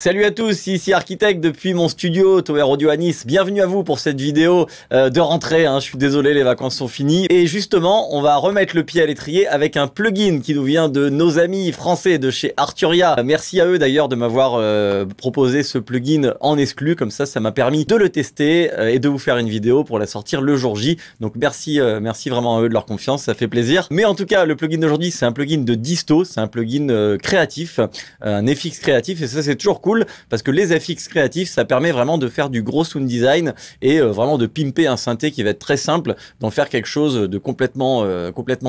Salut à tous, ici Architecte depuis mon studio Tower Audio à Nice. Bienvenue à vous pour cette vidéo de rentrée. Je suis désolé, les vacances sont finies. Et justement, on va remettre le pied à l'étrier avec un plugin qui nous vient de nos amis français de chez Arturia. Merci à eux d'ailleurs de m'avoir proposé ce plugin en exclu. Comme ça m'a permis de le tester et de vous faire une vidéo pour la sortir le jour J. Donc merci vraiment à eux de leur confiance, ça fait plaisir. Mais en tout cas, le plugin d'aujourd'hui, c'est un plugin de disto, c'est un plugin créatif, un FX créatif, et ça c'est toujours cool parce que les FX créatifs, ça permet vraiment de faire du gros sound design et vraiment de pimper un synthé qui va être très simple, d'en faire quelque chose de complètement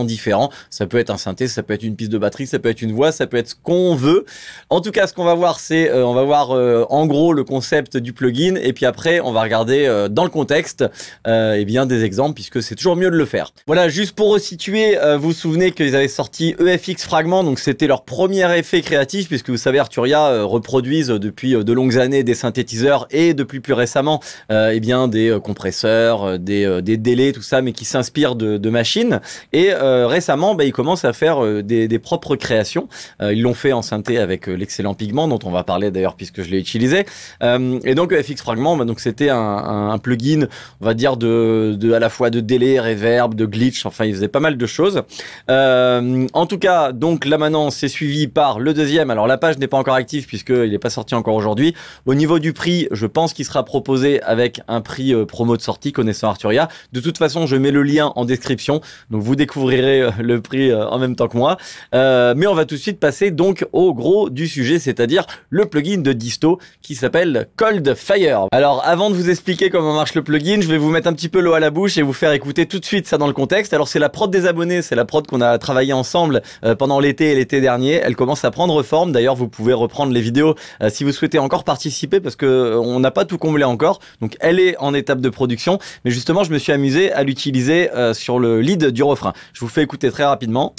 différent. Ça peut être un synthé, ça peut être une piste de batterie, ça peut être une voix, ça peut être ce qu'on veut. En tout cas, ce qu'on va voir, c'est on va voir en gros le concept du plugin, et puis après on va regarder dans le contexte et bien des exemples, puisque c'est toujours mieux de le faire. Voilà, juste pour resituer, vous vous souvenez qu'ils avaient sorti EFX Fragment, donc c'était leur premier effet créatif, puisque vous savez Arturia reproduisent depuis de longues années des synthétiseurs et depuis plus récemment eh bien des compresseurs, des délais, tout ça, mais qui s'inspirent de machines. Et récemment, ils commencent à faire des propres créations. Ils l'ont fait en synthé avec l'excellent Pigment, dont on va parler d'ailleurs puisque je l'ai utilisé. Et donc FX Fragment, donc c'était un plugin, on va dire à la fois de délai, reverb, de glitch. Enfin, il faisait pas mal de choses. En tout cas, donc là maintenant, c'est suivi par le deuxième. Alors la page n'est pas encore active puisqu'il n'est pas sorti encore aujourd'hui. Au niveau du prix, je pense qu'il sera proposé avec un prix promo de sortie connaissant Arturia. De toute façon, je mets le lien en description, donc vous découvrirez le prix en même temps que moi. Mais on va tout de suite passer donc au gros du sujet, c'est-à-dire le plugin de disto qui s'appelle Cold Fire. Alors avant de vous expliquer comment marche le plugin, je vais vous mettre un petit peu l'eau à la bouche et vous faire écouter tout de suite ça dans le contexte. Alors c'est la prod des abonnés, c'est la prod qu'on a travaillé ensemble pendant l'été et l'été dernier. Elle commence à prendre forme. D'ailleurs, vous pouvez reprendre les vidéos si vous souhaitez encore participer, parce que on n'a pas tout comblé encore, donc elle est en étape de production. Mais justement, je me suis amusé à l'utiliser sur le lead du refrain. Je vous fais écouter très rapidement.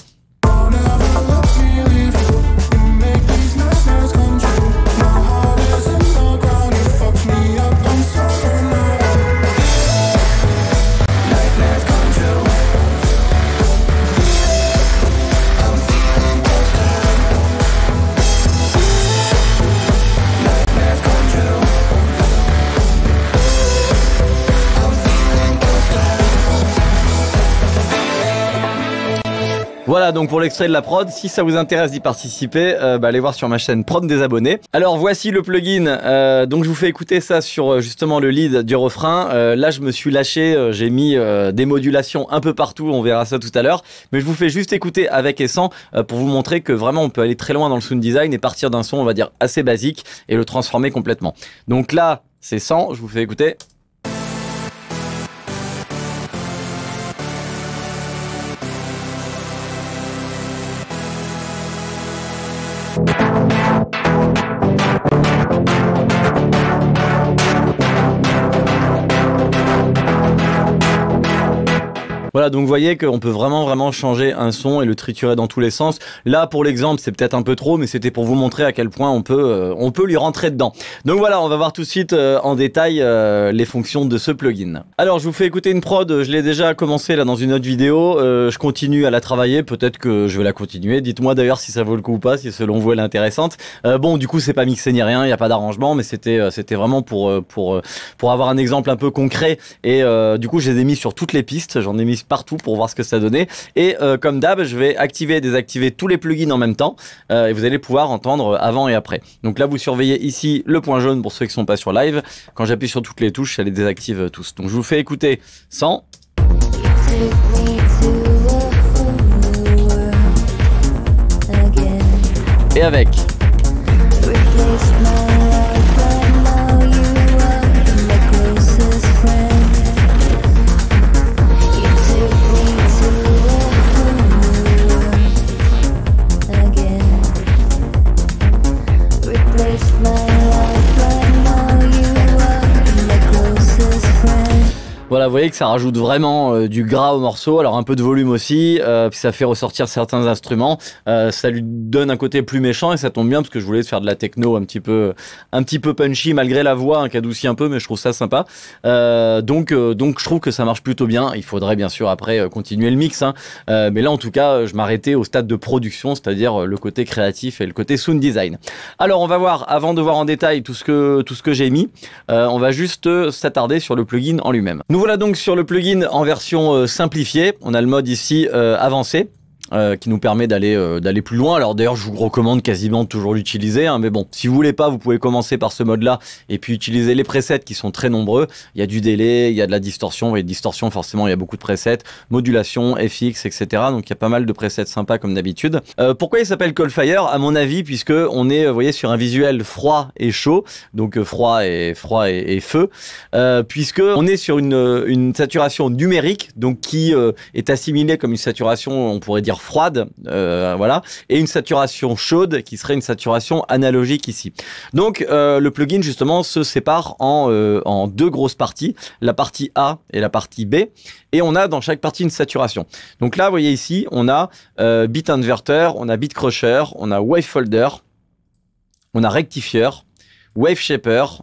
Voilà donc pour l'extrait de la prod. Si ça vous intéresse d'y participer, allez voir sur ma chaîne Prod des abonnés. Alors voici le plugin. Donc je vous fais écouter ça sur justement le lead du refrain. Là je me suis lâché, j'ai mis des modulations un peu partout, on verra ça tout à l'heure. Mais je vous fais juste écouter avec et sans pour vous montrer que vraiment on peut aller très loin dans le sound design et partir d'un son, on va dire, assez basique et le transformer complètement. Donc là c'est sans, je vous fais écouter. Voilà, donc vous voyez qu'on peut vraiment changer un son et le triturer dans tous les sens. Là, pour l'exemple, c'est peut-être un peu trop, mais c'était pour vous montrer à quel point on peut lui rentrer dedans. Donc voilà, on va voir tout de suite en détail les fonctions de ce plugin. Alors, je vous fais écouter une prod. Je l'ai déjà commencé là dans une autre vidéo. Je continue à la travailler. Peut-être que je vais la continuer. Dites-moi d'ailleurs si ça vaut le coup ou pas, si selon vous elle est intéressante. Bon, du coup, c'est pas mixé ni rien. Il n'y a pas d'arrangement, mais c'était vraiment pour avoir un exemple un peu concret. Et du coup, je les ai mis sur toutes les pistes. J'en ai mis partout pour voir ce que ça donnait. Et comme d'hab, je vais activer et désactiver tous les plugins en même temps et vous allez pouvoir entendre avant et après. Donc là, vous surveillez ici le point jaune pour ceux qui sont pas sur live. Quand j'appuie sur toutes les touches, ça les désactive tous. Donc je vous fais écouter sans. Et avec. Voilà, vous voyez que ça rajoute vraiment du gras au morceau, alors un peu de volume aussi, puis ça fait ressortir certains instruments, ça lui donne un côté plus méchant et ça tombe bien parce que je voulais faire de la techno un petit peu punchy malgré la voix hein, qui adoucit un peu, mais je trouve ça sympa. Donc je trouve que ça marche plutôt bien. Il faudrait bien sûr après continuer le mix, hein, mais là en tout cas je m'arrêtais au stade de production, c'est-à-dire le côté créatif et le côté sound design. Alors on va voir, avant de voir en détail tout ce que j'ai mis, on va juste s'attarder sur le plugin en lui-même. Nous voilà donc sur le plugin en version simplifiée. On a le mode ici avancé. Qui nous permet d'aller plus loin. Alors d'ailleurs, je vous recommande quasiment toujours l'utiliser, hein, mais bon, si vous voulez pas, vous pouvez commencer par ce mode-là et puis utiliser les presets qui sont très nombreux. Il y a du délai, il y a de la distorsion. Et distorsion, forcément, il y a beaucoup de presets, modulation, FX, etc. Donc il y a pas mal de presets sympas comme d'habitude. Pourquoi il s'appelle Coldfire? À mon avis, puisque on est, vous voyez, sur un visuel froid et chaud, donc froid et feu, puisque on est sur une saturation numérique, donc qui est assimilée comme une saturation, on pourrait dire froide, voilà, et une saturation chaude qui serait une saturation analogique ici. Donc le plugin justement se sépare en deux grosses parties, la partie A et la partie B, et on a dans chaque partie une saturation. Donc là, vous voyez ici, on a Beat Inverter, on a Beat Crusher, on a Wave Folder, on a Rectifier, Wave Shaper,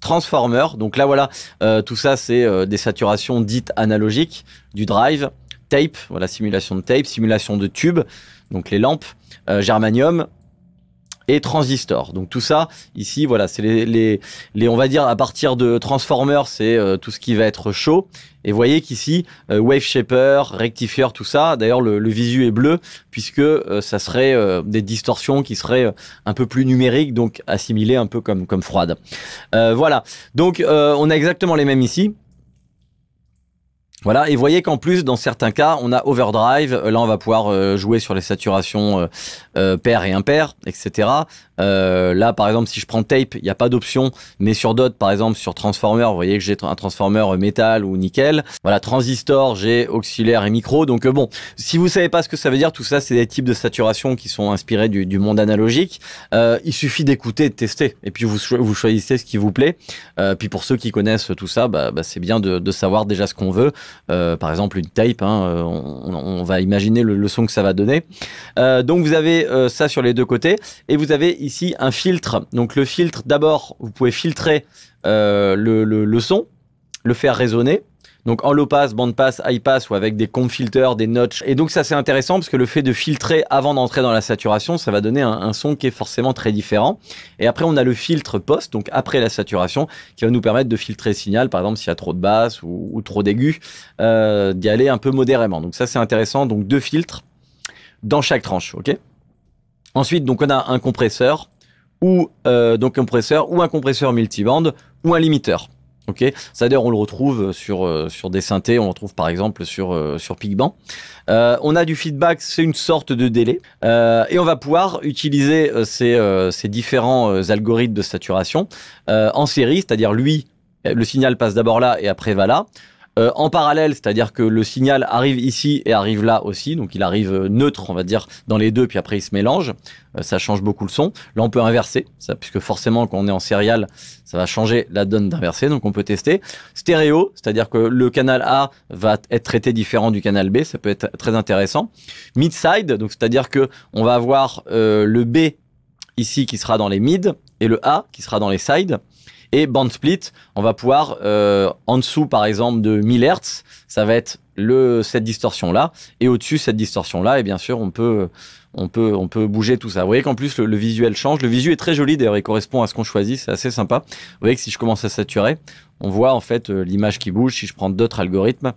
Transformer. Donc là voilà, tout ça c'est des saturations dites analogiques, du drive, tape, voilà, simulation de tape, simulation de tube, donc les lampes, germanium et transistor. Donc tout ça ici, voilà, c'est les on va dire à partir de transformer, c'est tout ce qui va être chaud. Et vous voyez qu'ici wave shaper, rectifier, tout ça. D'ailleurs le visu est bleu puisque ça serait des distorsions qui seraient un peu plus numériques, donc assimilées un peu comme froides. Voilà. Donc on a exactement les mêmes ici. Voilà, et vous voyez qu'en plus, dans certains cas, on a overdrive. Là, on va pouvoir jouer sur les saturations paires et impaires, etc. Là, par exemple, si je prends tape, il n'y a pas d'option, mais sur d'autres, par exemple, sur transformer, vous voyez que j'ai un transformer métal ou nickel. Voilà, transistor, j'ai auxiliaire et micro. Donc bon, si vous savez pas ce que ça veut dire, tout ça, c'est des types de saturation qui sont inspirés du monde analogique. Il suffit d'écouter et de tester, et puis vous choisissez ce qui vous plaît. Puis pour ceux qui connaissent tout ça, c'est bien de savoir déjà ce qu'on veut. Par exemple une tape, hein, on va imaginer le son que ça va donner. Donc vous avez ça sur les deux côtés et vous avez ici un filtre. Donc le filtre, d'abord vous pouvez filtrer le son, le faire résonner. Donc en low pass, band pass, high pass ou avec des comb filters, des notches. Et donc ça c'est intéressant parce que le fait de filtrer avant d'entrer dans la saturation, ça va donner un son qui est forcément très différent. Et après on a le filtre post, donc après la saturation, qui va nous permettre de filtrer le signal, par exemple s'il y a trop de basse ou trop d'aigus, d'y aller un peu modérément. Donc ça c'est intéressant, donc deux filtres dans chaque tranche, ok. Ensuite donc on a un compresseur ou un compresseur multiband ou un limiteur. Ok, ça d'ailleurs on le retrouve sur des synthés, on le retrouve par exemple sur Picband. On a du feedback, c'est une sorte de délai, et on va pouvoir utiliser ces différents algorithmes de saturation en série, c'est-à-dire lui, le signal passe d'abord là et après va là. En parallèle, c'est-à-dire que le signal arrive ici et arrive là aussi, donc il arrive neutre, on va dire, dans les deux, puis après il se mélange, ça change beaucoup le son. Là on peut inverser, ça, puisque forcément quand on est en serial, ça va changer la donne d'inverser, donc on peut tester. Stéréo, c'est-à-dire que le canal A va être traité différent du canal B, ça peut être très intéressant. Mid-side, donc c'est-à-dire que on va avoir le B ici qui sera dans les mid, et le A qui sera dans les sides. Et band split, on va pouvoir, en dessous par exemple de 1000 Hz, ça va être cette distorsion-là, et au-dessus cette distorsion-là, et bien sûr on peut bouger tout ça. Vous voyez qu'en plus le visuel change, le visuel est très joli d'ailleurs, il correspond à ce qu'on choisit, c'est assez sympa. Vous voyez que si je commence à saturer, on voit en fait l'image qui bouge. Si je prends d'autres algorithmes,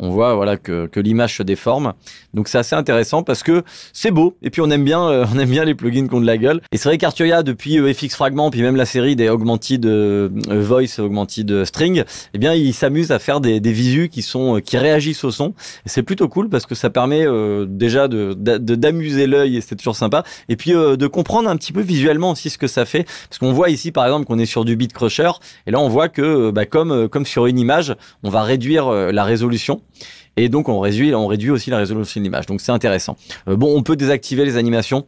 on voit voilà que l'image se déforme. Donc c'est assez intéressant parce que c'est beau et puis on aime bien les plugins qui ont de la gueule. Et c'est vrai qu'Arturia depuis FX Fragment puis même la série des Augmented Voice, Augmented String, eh bien ils s'amusent à faire des visus qui réagissent au son. Et c'est plutôt cool parce que ça permet déjà d'amuser l'œil et c'est toujours sympa. Et puis de comprendre un petit peu visuellement aussi ce que ça fait. Parce qu'on voit ici par exemple qu'on est sur du Beat Crusher et là on voit que comme sur une image, on va réduire la résolution. et donc on réduit aussi la résolution de l'image. Donc c'est intéressant. Bon, on peut désactiver les animations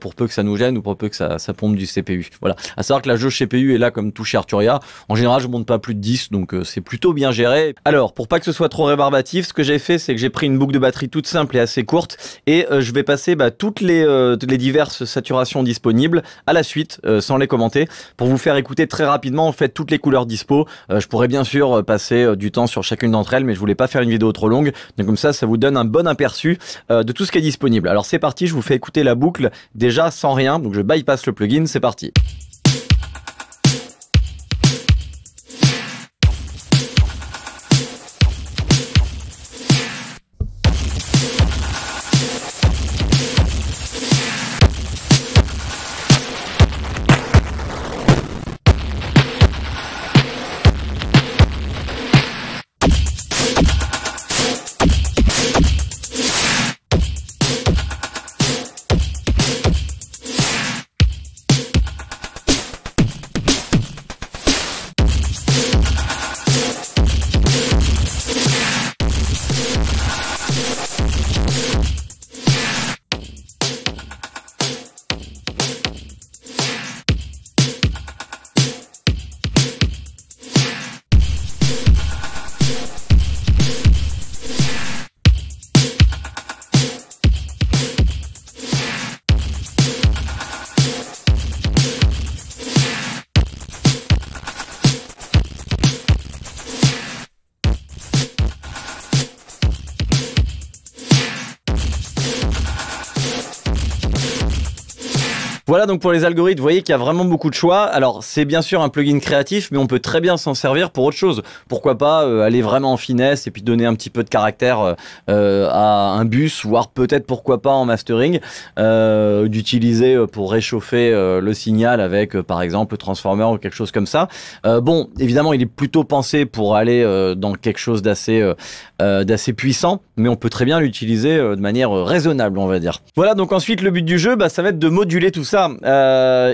pour peu que ça nous gêne ou pour peu que ça pompe du CPU. Voilà. À savoir que la jauge CPU est là comme tout chez Arturia. En général, je monte pas plus de 10, donc c'est plutôt bien géré. Alors, pour pas que ce soit trop rébarbatif, ce que j'ai fait, c'est que j'ai pris une boucle de batterie toute simple et assez courte, et je vais passer toutes les diverses saturations disponibles à la suite, sans les commenter, pour vous faire écouter très rapidement en fait toutes les couleurs dispo. Je pourrais bien sûr passer du temps sur chacune d'entre elles, mais je voulais pas faire une vidéo trop longue, donc comme ça vous donne un bon aperçu de tout ce qui est disponible. Alors c'est parti, je vous fais écouter la boucle déjà sans rien, donc je bypass le plugin, c'est parti. Voilà donc pour les algorithmes, vous voyez qu'il y a vraiment beaucoup de choix. Alors c'est bien sûr un plugin créatif, mais on peut très bien s'en servir pour autre chose. Pourquoi pas aller vraiment en finesse et puis donner un petit peu de caractère à un bus, voire peut-être pourquoi pas en mastering, d'utiliser pour réchauffer le signal avec par exemple le transformer ou quelque chose comme ça. Bon, évidemment il est plutôt pensé pour aller dans quelque chose d'assez puissant, mais on peut très bien l'utiliser de manière raisonnable, on va dire. Voilà, donc ensuite le but du jeu, ça va être de moduler tout ça.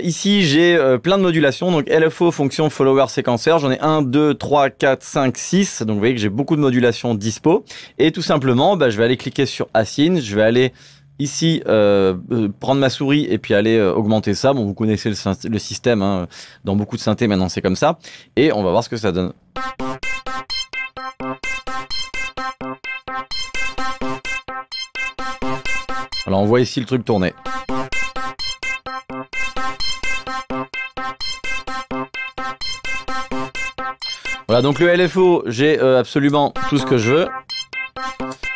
Ici j'ai plein de modulations, donc LFO fonction follower séquenceur, j'en ai 1, 2, 3, 4, 5, 6, donc vous voyez que j'ai beaucoup de modulations dispo, et tout simplement je vais aller cliquer sur Assign, je vais aller ici prendre ma souris et puis aller augmenter ça. Bon, vous connaissez le système, hein, dans beaucoup de synthés maintenant c'est comme ça, et on va voir ce que ça donne. Alors on voit ici le truc tourner. Voilà, donc le LFO, j'ai absolument tout ce que je veux,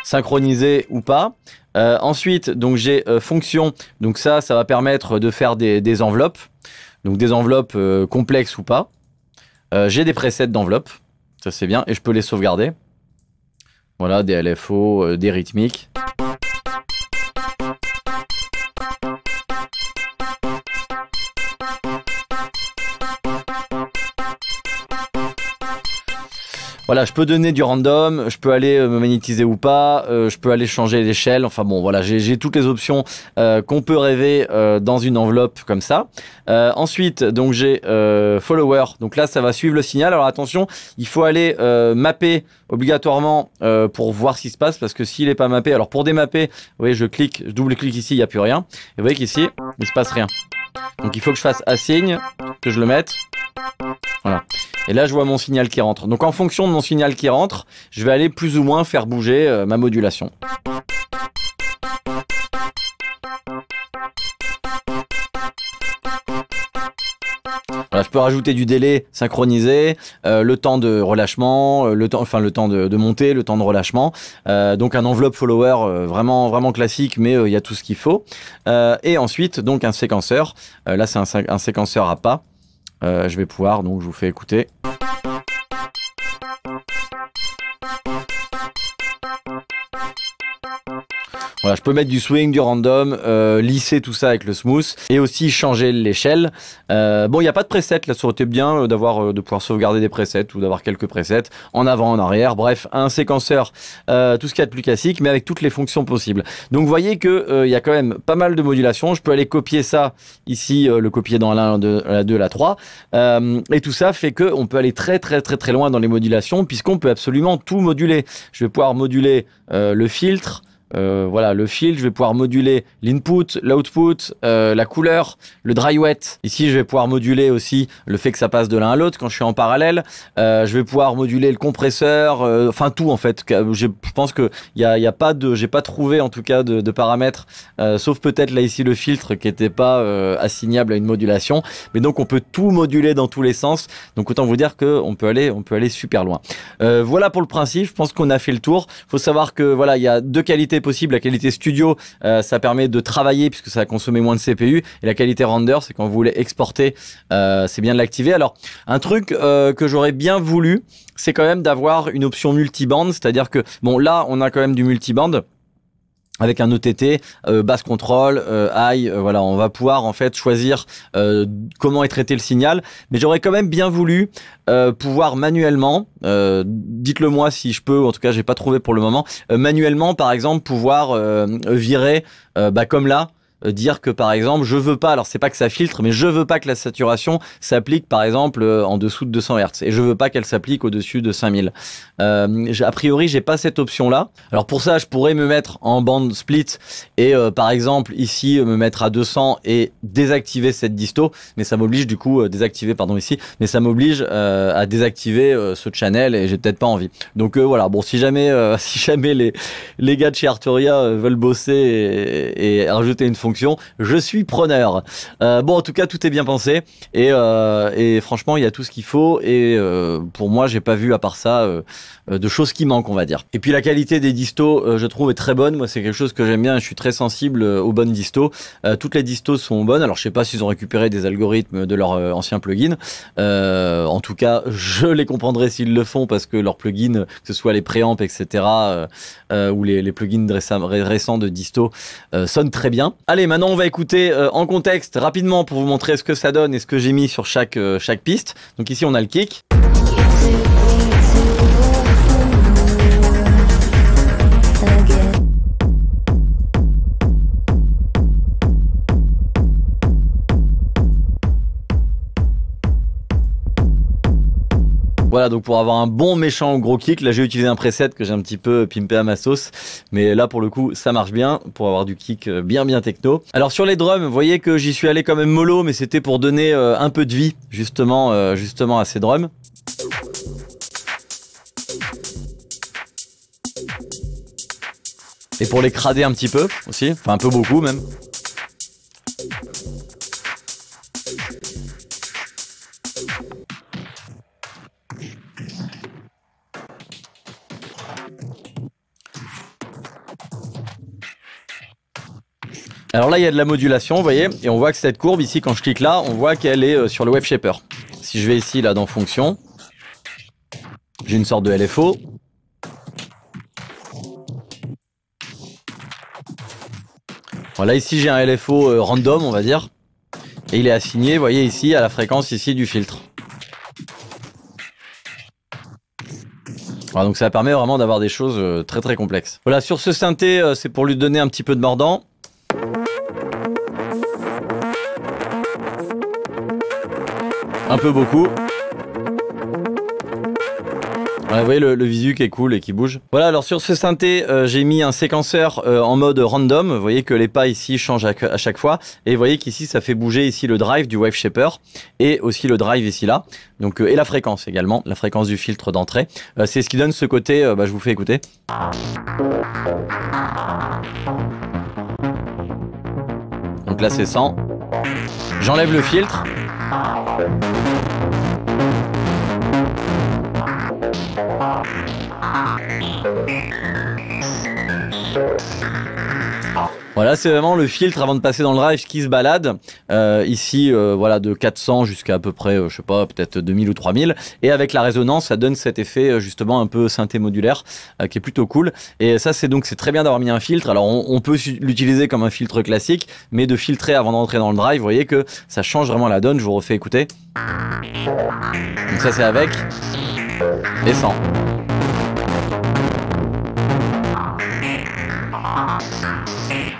synchronisé ou pas. Ensuite, donc j'ai fonction, donc ça va permettre de faire des enveloppes, donc des enveloppes complexes ou pas. J'ai des presets d'enveloppes, ça c'est bien, et je peux les sauvegarder. Voilà, des LFO, des rythmiques. Voilà, je peux donner du random, je peux aller me magnétiser ou pas, je peux aller changer l'échelle, enfin bon voilà, j'ai toutes les options qu'on peut rêver dans une enveloppe comme ça. Ensuite, donc j'ai follower, donc là ça va suivre le signal. Alors attention, il faut aller mapper obligatoirement pour voir ce qui se passe, parce que s'il n'est pas mappé, alors pour démapper, vous voyez je double-clique ici, il n'y a plus rien, et vous voyez qu'ici, il se passe rien. Donc il faut que je fasse assign, que je le mette, voilà. Et là, je vois mon signal qui rentre. Donc, en fonction de mon signal qui rentre, je vais aller plus ou moins faire bouger ma modulation. Voilà, je peux rajouter du délai synchronisé, le temps de relâchement, le temps de montée, le temps de relâchement. Donc, un enveloppe follower vraiment classique, mais il y a tout ce qu'il faut. Et ensuite, donc, un séquenceur. Là, c'est un séquenceur à pas. Je vais pouvoir, donc je vous fais écouter. Voilà, je peux mettre du swing, du random, lisser tout ça avec le smooth et aussi changer l'échelle. Bon, il n'y a pas de preset, là, ça aurait été bien de pouvoir sauvegarder des presets ou d'avoir quelques presets en avant, en arrière. Bref, un séquenceur, tout ce qu'il y a de plus classique, mais avec toutes les fonctions possibles. Donc, vous voyez que il y a quand même pas mal de modulation. Je peux aller copier ça ici, le copier dans la 1, la 2, la 3. Et tout ça fait qu'on peut aller très loin dans les modulations puisqu'on peut absolument tout moduler. Je vais pouvoir moduler le filtre. Voilà, le filtre, je vais pouvoir moduler l'input, l'output, la couleur, le dry wet. Ici, je vais pouvoir moduler aussi le fait que ça passe de l'un à l'autre quand je suis en parallèle. Je vais pouvoir moduler le compresseur, enfin tout en fait. Je pense que y a pas de, j'ai pas trouvé en tout cas de paramètres, sauf peut-être là ici le filtre qui était pas assignable à une modulation. Mais donc on peut tout moduler dans tous les sens. Donc autant vous dire que on peut aller super loin. Voilà pour le principe. Je pense qu'on a fait le tour. Faut savoir que voilà, il y a deux qualités possible. La qualité studio, ça permet de travailler puisque ça va consommer moins de CPU, et la qualité render, c'est quand vous voulez exporter, c'est bien de l'activer. Alors un truc que j'aurais bien voulu, c'est quand même d'avoir une option multiband, c'est-à-dire que bon là on a quand même du multiband avec un OTT, basse contrôle, high, voilà, on va pouvoir en fait choisir comment est traité le signal, mais j'aurais quand même bien voulu pouvoir manuellement, dites-le moi si je peux, en tout cas j'ai pas trouvé pour le moment, manuellement par exemple pouvoir virer, comme là, dire que par exemple je veux pas, alors c'est pas que ça filtre, mais je veux pas que la saturation s'applique par exemple en dessous de 200 Hz et je veux pas qu'elle s'applique au-dessus de 5000. A priori j'ai pas cette option là. Alors pour ça je pourrais me mettre en bande split et par exemple ici me mettre à 200 et désactiver cette disto, mais ça m'oblige du coup désactiver pardon ici, mais ça m'oblige à désactiver ce channel et j'ai peut-être pas envie. Donc voilà, bon si jamais les gars de chez Arturia veulent bosser et rajouter une fonction, je suis preneur. Bon, en tout cas, tout est bien pensé et franchement, il y a tout ce qu'il faut et pour moi, j'ai pas vu à part ça de choses qui manquent, on va dire. Et puis la qualité des distos, je trouve est très bonne. Moi, c'est quelque chose que j'aime bien. Je suis très sensible aux bonnes distos. Toutes les distos sont bonnes. Alors, je sais pas s'ils ont récupéré des algorithmes de leur ancien plugin. En tout cas, je les comprendrai s'ils le font parce que leurs plugins, que ce soit les préamps, etc., ou les plugins récents de disto, sonnent très bien. Allez, maintenant on va écouter en contexte rapidement pour vous montrer ce que ça donne et ce que j'ai mis sur chaque piste. Donc ici on a le kick. Voilà, donc pour avoir un bon méchant gros kick, là j'ai utilisé un preset que j'ai un petit peu pimpé à ma sauce, mais là pour le coup ça marche bien pour avoir du kick bien techno. Alors sur les drums, vous voyez que j'y suis allé quand même mollo, mais c'était pour donner un peu de vie justement à ces drums. Et pour les crader un petit peu aussi, enfin un peu beaucoup même. Alors là, il y a de la modulation, vous voyez, et on voit que cette courbe ici, quand je clique là, on voit qu'elle est sur le Wave Shaper. Si je vais ici, là, dans Fonction, j'ai une sorte de LFO. Voilà, ici, j'ai un LFO random, on va dire, et il est assigné, vous voyez, ici, à la fréquence ici du filtre. Voilà, donc ça permet vraiment d'avoir des choses très complexes. Voilà, sur ce synthé, c'est pour lui donner un petit peu de mordant. Un peu beaucoup. Voilà, vous voyez le visu qui est cool et qui bouge. Voilà, alors sur ce synthé, j'ai mis un séquenceur en mode random. Vous voyez que les pas ici changent à chaque fois. Et vous voyez qu'ici, ça fait bouger ici le drive du Wave Shaper et aussi le drive ici là. Donc, et la fréquence également, la fréquence du filtre d'entrée. C'est ce qui donne ce côté, je vous fais écouter. Donc là, c'est 100. J'enlève le filtre. Voilà, c'est vraiment le filtre avant de passer dans le drive qui se balade. Ici, voilà, de 400 jusqu'à à peu près, je sais pas, peut-être 2000 ou 3000. Et avec la résonance, ça donne cet effet justement un peu synthé modulaire qui est plutôt cool. Et ça, c'est très bien d'avoir mis un filtre. Alors, on peut l'utiliser comme un filtre classique, mais de filtrer avant d'entrer dans le drive, vous voyez que ça change vraiment la donne. Je vous refais écouter. Donc ça, c'est avec et sans.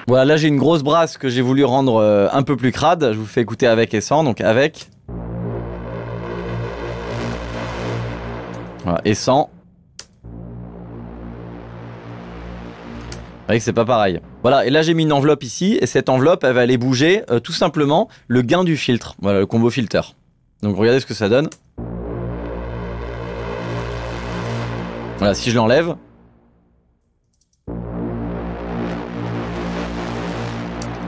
Voilà, là j'ai une grosse brasse que j'ai voulu rendre un peu plus crade. Je vous fais écouter avec et sans, donc avec. Voilà, et sans. Vous voyez que c'est pas pareil. Voilà, et là j'ai mis une enveloppe ici, et cette enveloppe, elle va aller bouger tout simplement le gain du filtre. Voilà, le combo filter. Donc regardez ce que ça donne. Voilà, si je l'enlève.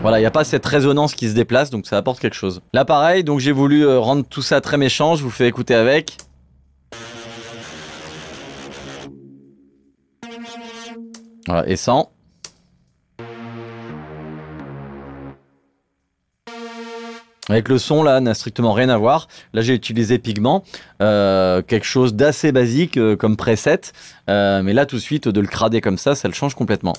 Voilà, il n'y a pas cette résonance qui se déplace, donc ça apporte quelque chose. Là pareil, donc j'ai voulu rendre tout ça très méchant, je vous fais écouter avec. Voilà, et sans. Avec le son là, n'a strictement rien à voir. Là j'ai utilisé Pigment, quelque chose d'assez basique comme preset, mais là tout de suite de le crader comme ça le change complètement.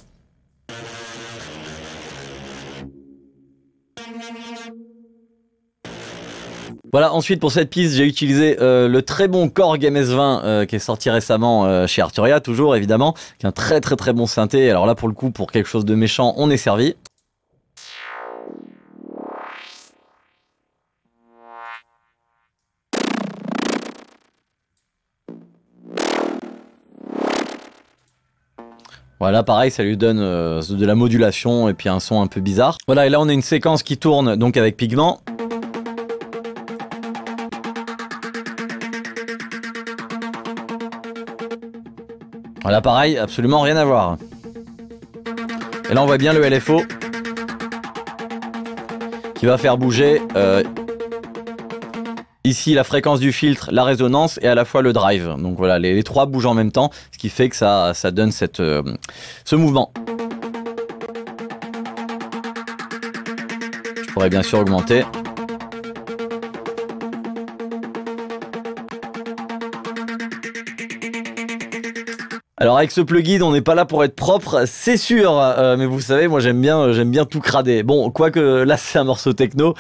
Voilà, ensuite pour cette piste, j'ai utilisé le très bon Korg MS-20 qui est sorti récemment chez Arturia, toujours évidemment, qui est un très bon synthé. Alors là pour le coup, pour quelque chose de méchant, on est servi. Voilà, pareil, ça lui donne de la modulation et puis un son un peu bizarre. Voilà, et là on a une séquence qui tourne donc avec Pigment. Voilà, pareil, absolument rien à voir. Et là on voit bien le LFO qui va faire bouger ici la fréquence du filtre, la résonance et à la fois le drive. Donc voilà, les trois bougent en même temps, ce qui fait que ça donne ce mouvement. Je pourrais bien sûr augmenter. Alors avec ce plugin, on n'est pas là pour être propre, c'est sûr, mais vous savez, moi j'aime bien tout crader. Bon, quoique là c'est un morceau techno,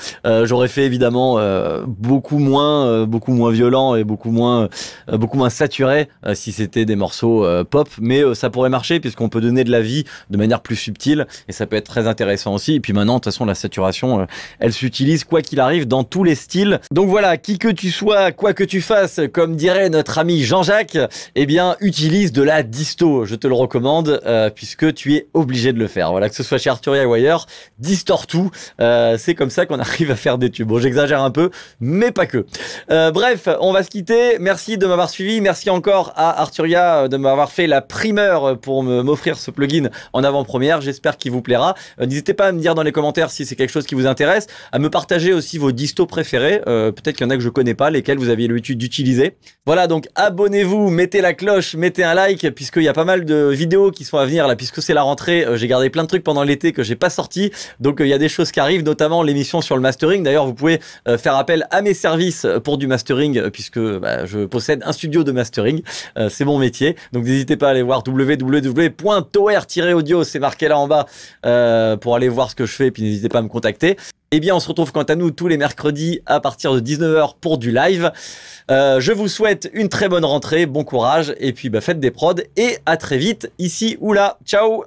j'aurais fait évidemment beaucoup moins violent et beaucoup moins saturé si c'était des morceaux pop, mais ça pourrait marcher puisqu'on peut donner de la vie de manière plus subtile et ça peut être très intéressant aussi. Et puis maintenant, de toute façon, la saturation, elle s'utilise quoi qu'il arrive dans tous les styles. Donc voilà, qui que tu sois, quoi que tu fasses, comme dirait notre ami Jean-Jacques, eh bien utilise de la disto, je te le recommande puisque tu es obligé de le faire. Voilà, que ce soit chez Arturia ou ailleurs, distord tout, c'est comme ça qu'on arrive à faire des tubes. Bon, j'exagère un peu, mais pas que. Bref, on va se quitter. Merci de m'avoir suivi, merci encore à Arturia de m'avoir fait la primeur pour m'offrir ce plugin en avant-première. J'espère qu'il vous plaira. N'hésitez pas à me dire dans les commentaires si c'est quelque chose qui vous intéresse, à me partager aussi vos distos préférés. Peut-être qu'il y en a que je connais pas, lesquels vous aviez l'habitude d'utiliser. Voilà, donc abonnez-vous, mettez la cloche, mettez un like, puisqu'il y a pas mal de vidéos qui sont à venir là, puisque c'est la rentrée. J'ai gardé plein de trucs pendant l'été que j'ai pas sorti, donc il y a des choses qui arrivent, notamment l'émission sur le mastering. D'ailleurs, vous pouvez faire appel à mes services pour du mastering, puisque je possède un studio de mastering, c'est mon métier. Donc n'hésitez pas à aller voir www.tower-audio, c'est marqué là en bas, pour aller voir ce que je fais, et puis n'hésitez pas à me contacter. Eh bien, on se retrouve quant à nous tous les mercredis à partir de 19 h pour du live. Je vous souhaite une très bonne rentrée, bon courage, et puis faites des prods, et à très vite, ici ou là. Ciao!